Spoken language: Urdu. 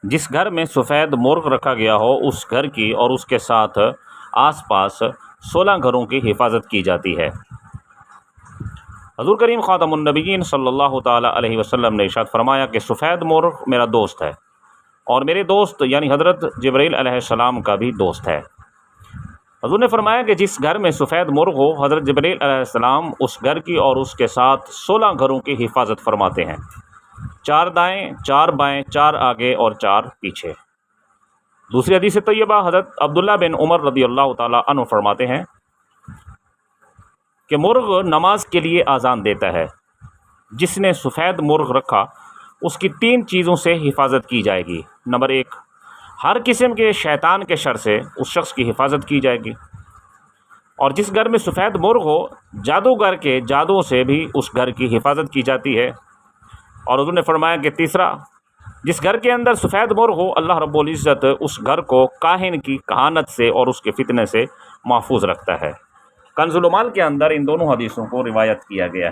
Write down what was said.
جس گھر میں سفید مرغ رکھا گیا ہو اس گھر کی اور اس کے ساتھ آس پاس 16 گھروں کی حفاظت کی جاتی ہے۔ حضور کریم خاتم النبیین صلی اللہ تعالیٰ علیہ وسلم نے ارشاد فرمایا کہ سفید مرغ میرا دوست ہے اور میرے دوست یعنی حضرت جبرائیل علیہ السلام کا بھی دوست ہے۔ حضور نے فرمایا کہ جس گھر میں سفید مرغ ہو حضرت جبرائیل علیہ السلام اس گھر کی اور اس کے ساتھ 16 گھروں کی حفاظت فرماتے ہیں، 4 دائیں 4 بائیں 4 آگے اور 4 پیچھے۔ دوسری حدیث طیبہ حضرت عبداللہ بن عمر رضی اللہ تعالیٰ عنہ فرماتے ہیں کہ مرغ نماز کے لیے اذان دیتا ہے، جس نے سفید مرغ رکھا اس کی 3 چیزوں سے حفاظت کی جائے گی۔ نمبر 1، ہر قسم کے شیطان کے شر سے اس شخص کی حفاظت کی جائے گی، اور جس گھر میں سفید مرغ ہو جادوگر کے جادو سے بھی اس گھر کی حفاظت کی جاتی ہے۔ اور حضور نے فرمایا کہ تیسرا، جس گھر کے اندر سفید مرغ ہو اللہ رب العزت اس گھر کو کاہن کی کہانت سے اور اس کے فتنے سے محفوظ رکھتا ہے۔ کنز المال کے اندر ان دونوں حدیثوں کو روایت کیا گیا ہے۔